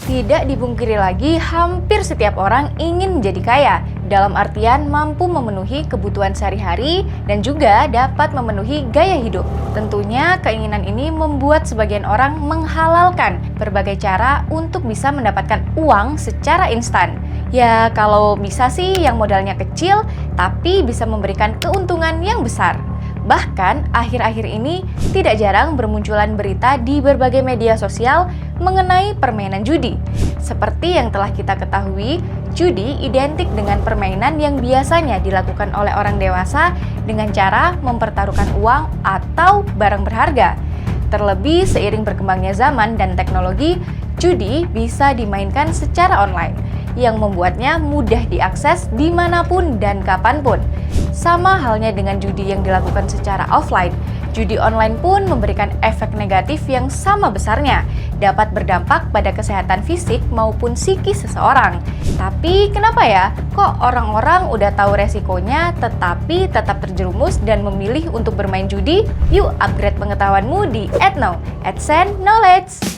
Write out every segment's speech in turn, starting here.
Tidak dipungkiri lagi, hampir setiap orang ingin menjadi kaya, dalam artian mampu memenuhi kebutuhan sehari-hari dan juga dapat memenuhi gaya hidup. Tentunya keinginan ini membuat sebagian orang menghalalkan berbagai cara untuk bisa mendapatkan uang secara instan. Ya, kalau bisa sih yang modalnya kecil, tapi bisa memberikan keuntungan yang besar. Bahkan, akhir-akhir ini tidak jarang bermunculan berita di berbagai media sosial mengenai permainan judi. Seperti yang telah kita ketahui, judi identik dengan permainan yang biasanya dilakukan oleh orang dewasa dengan cara mempertaruhkan uang atau barang berharga. Terlebih seiring berkembangnya zaman dan teknologi, judi bisa dimainkan secara online, yang membuatnya mudah diakses dimanapun dan kapanpun. Sama halnya dengan judi yang dilakukan secara offline, judi online pun memberikan efek negatif yang sama besarnya, dapat berdampak pada kesehatan fisik maupun psikis seseorang. Tapi kenapa ya, kok orang-orang udah tahu resikonya tetapi tetap terjerumus dan memilih untuk bermain judi? Yuk upgrade pengetahuanmu di @know, @sen_knowledge.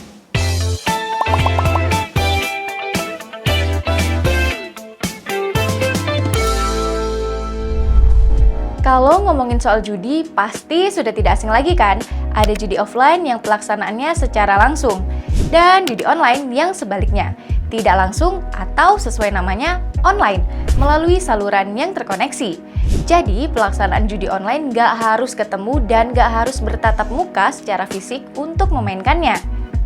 Kalau ngomongin soal judi, pasti sudah tidak asing lagi kan? Ada judi offline yang pelaksanaannya secara langsung, dan judi online yang sebaliknya, tidak langsung atau sesuai namanya online, melalui saluran yang terkoneksi. Jadi, pelaksanaan judi online nggak harus ketemu dan nggak harus bertatap muka secara fisik untuk memainkannya.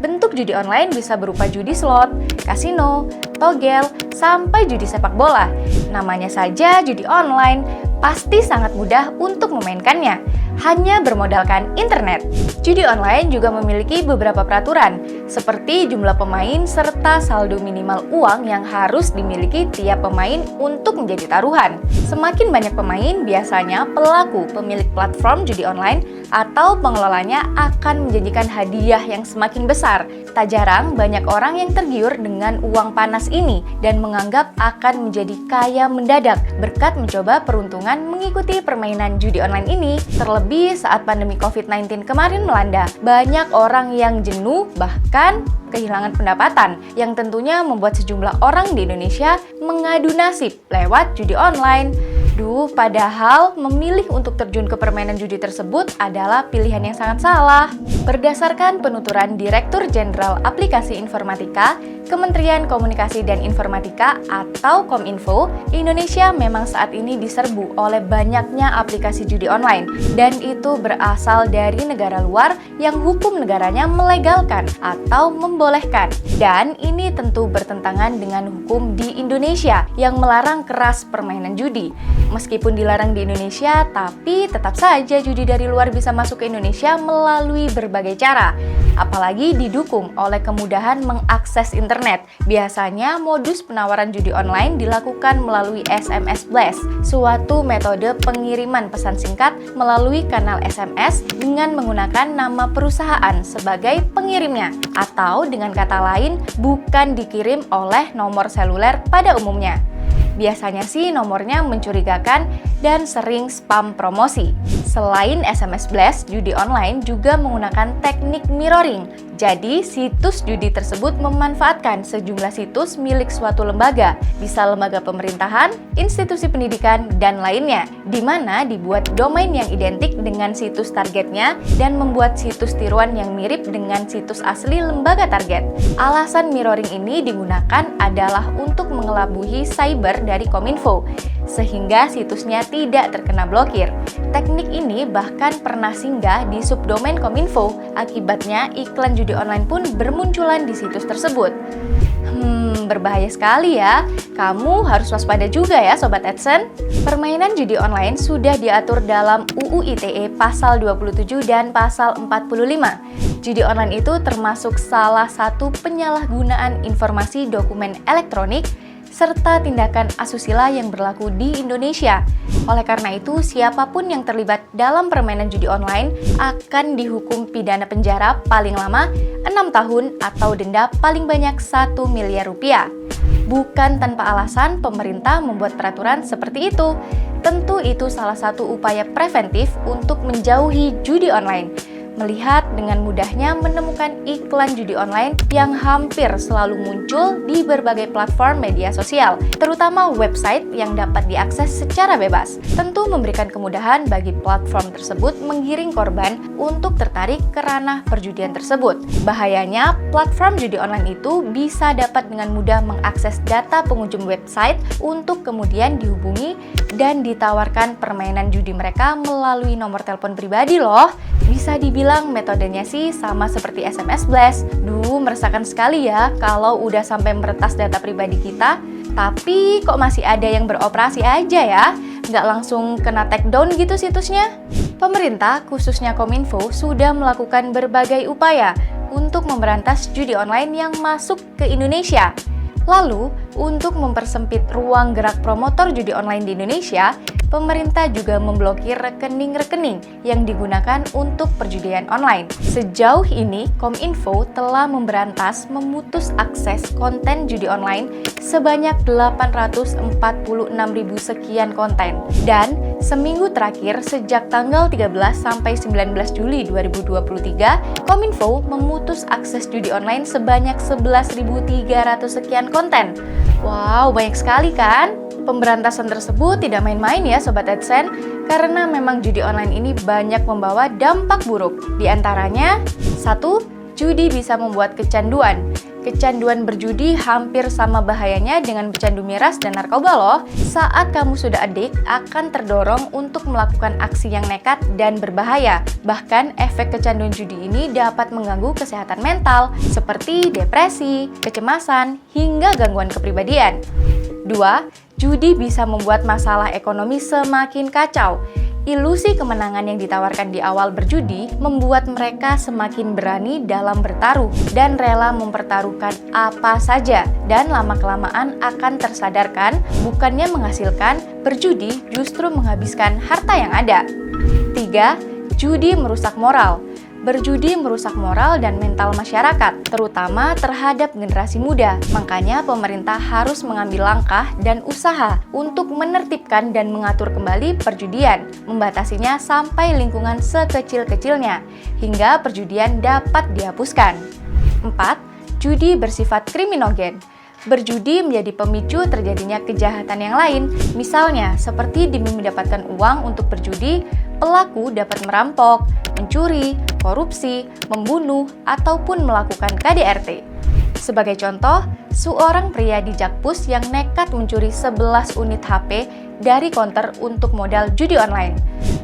Bentuk judi online bisa berupa judi slot, kasino, togel, sampai judi sepak bola. Namanya saja judi online, pasti sangat mudah untuk memainkannya, hanya bermodalkan internet. Judi online juga memiliki beberapa peraturan, seperti jumlah pemain serta saldo minimal uang yang harus dimiliki tiap pemain untuk menjadi taruhan. Semakin banyak pemain, biasanya pelaku pemilik platform judi online atau pengelolanya akan menjanjikan hadiah yang semakin besar. Tak jarang banyak orang yang tergiur dengan uang panas ini dan menganggap akan menjadi kaya mendadak berkat mencoba peruntungan mengikuti permainan judi online ini. Terlebih saat pandemi COVID-19 kemarin melanda, banyak orang yang jenuh bahkan kehilangan pendapatan yang tentunya membuat sejumlah orang di Indonesia mengadu nasib lewat judi online. Padahal memilih untuk terjun ke permainan judi tersebut adalah pilihan yang sangat salah. Berdasarkan penuturan Direktur Jenderal Aplikasi Informatika, Kementerian Komunikasi dan Informatika atau Kominfo, Indonesia memang saat ini diserbu oleh banyaknya aplikasi judi online, dan itu berasal dari negara luar yang hukum negaranya melegalkan atau membolehkan. Dan ini tentu bertentangan dengan hukum di Indonesia yang melarang keras permainan judi. Meskipun dilarang di Indonesia, tapi tetap saja judi dari luar bisa masuk ke Indonesia melalui berbagai cara. Apalagi didukung oleh kemudahan mengakses internet. Biasanya modus penawaran judi online dilakukan melalui SMS Blast, suatu metode pengiriman pesan singkat melalui kanal SMS dengan menggunakan nama perusahaan sebagai pengirimnya, atau dengan kata lain, bukan dikirim oleh nomor seluler pada umumnya. Biasanya sih nomornya mencurigakan dan sering spam promosi. Selain SMS Blast, judi online juga menggunakan teknik mirroring. Jadi, situs judi tersebut memanfaatkan sejumlah situs milik suatu lembaga, bisa lembaga pemerintahan, institusi pendidikan, dan lainnya, di mana dibuat domain yang identik dengan situs targetnya dan membuat situs tiruan yang mirip dengan situs asli lembaga target. Alasan mirroring ini digunakan adalah untuk mengelabui cyber dari Kominfo, sehingga situsnya tidak terkena blokir. Teknik ini bahkan pernah singgah di subdomain Kominfo, akibatnya iklan judi online pun bermunculan di situs tersebut. Berbahaya sekali ya. Kamu harus waspada juga ya Sobat Adsen. Permainan judi online sudah diatur dalam UU ITE pasal 27 dan pasal 45. Judi online itu termasuk salah satu penyalahgunaan informasi dokumen elektronik serta tindakan asusila yang berlaku di Indonesia. Oleh karena itu, siapapun yang terlibat dalam permainan judi online akan dihukum pidana penjara paling lama 6 tahun atau denda paling banyak 1 miliar rupiah. Bukan tanpa alasan pemerintah membuat peraturan seperti itu. Tentu itu salah satu upaya preventif untuk menjauhi judi online. melihat dengan mudahnya menemukan iklan judi online yang hampir selalu muncul di berbagai platform media sosial, terutama website yang dapat diakses secara bebas. Tentu memberikan kemudahan bagi platform tersebut menggiring korban untuk tertarik ke ranah perjudian tersebut. Bahayanya, platform judi online itu bisa dapat dengan mudah mengakses data pengunjung website untuk kemudian dihubungi dan ditawarkan permainan judi mereka melalui nomor telepon pribadi loh. Bisa dibilang metodenya sih sama seperti SMS Blast. Meresahkan sekali ya kalau udah sampai meretas data pribadi kita. Tapi kok masih ada yang beroperasi aja ya? Nggak langsung kena take down gitu situsnya? Pemerintah, khususnya Kominfo, sudah melakukan berbagai upaya untuk memberantas judi online yang masuk ke Indonesia. Lalu, untuk mempersempit ruang gerak promotor judi online di Indonesia, pemerintah juga memblokir rekening-rekening yang digunakan untuk perjudian online. Sejauh ini, Kominfo telah memberantas memutus akses konten judi online sebanyak 846.000 sekian konten. Dan seminggu terakhir sejak tanggal 13 sampai 19 Juli 2023, Kominfo memutus akses judi online sebanyak 11.300 sekian konten. Wow, banyak sekali kan? Pemberantasan tersebut tidak main-main ya Sobat AdSense, karena memang judi online ini banyak membawa dampak buruk. Di antaranya, 1. Judi bisa membuat kecanduan. Kecanduan berjudi hampir sama bahayanya dengan pecandu miras dan narkoba loh. Saat kamu sudah adik, akan terdorong untuk melakukan aksi yang nekat dan berbahaya. Bahkan efek kecanduan judi ini dapat mengganggu kesehatan mental, seperti depresi, kecemasan, hingga gangguan kepribadian. 2. Judi bisa membuat masalah ekonomi semakin kacau. Ilusi kemenangan yang ditawarkan di awal berjudi membuat mereka semakin berani dalam bertaruh dan rela mempertaruhkan apa saja, dan lama-kelamaan akan tersadarkan bukannya menghasilkan, berjudi justru menghabiskan harta yang ada. 3. Judi merusak moral. Berjudi merusak moral dan mental masyarakat, terutama terhadap generasi muda. Makanya pemerintah harus mengambil langkah dan usaha untuk menertibkan dan mengatur kembali perjudian, membatasinya sampai lingkungan sekecil-kecilnya, hingga perjudian dapat dihapuskan. 4. Judi bersifat kriminogen. Berjudi menjadi pemicu terjadinya kejahatan yang lain, misalnya seperti demi mendapatkan uang untuk berjudi, pelaku dapat merampok, mencuri, korupsi, membunuh, ataupun melakukan KDRT. Sebagai contoh, seorang pria di Jakpus yang nekat mencuri 11 unit HP dari konter untuk modal judi online.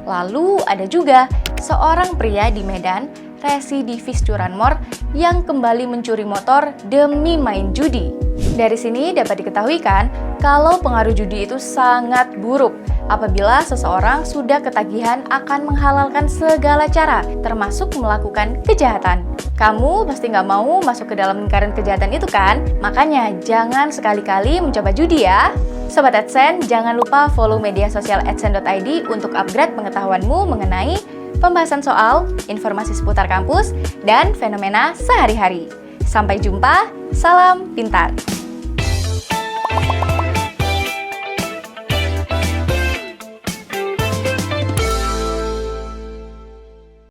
Lalu ada juga seorang pria di Medan, residivis curanmor, yang kembali mencuri motor demi main judi. Dari sini dapat diketahui kan, kalau pengaruh judi itu sangat buruk. Apabila seseorang sudah ketagihan akan menghalalkan segala cara, termasuk melakukan kejahatan. Kamu pasti nggak mau masuk ke dalam lingkaran kejahatan itu kan? Makanya jangan sekali-kali mencoba judi ya. Sobat AdSense, jangan lupa follow media sosial adsense.id untuk upgrade pengetahuanmu mengenai pembahasan soal, informasi seputar kampus, dan fenomena sehari-hari. Sampai jumpa, salam pintar!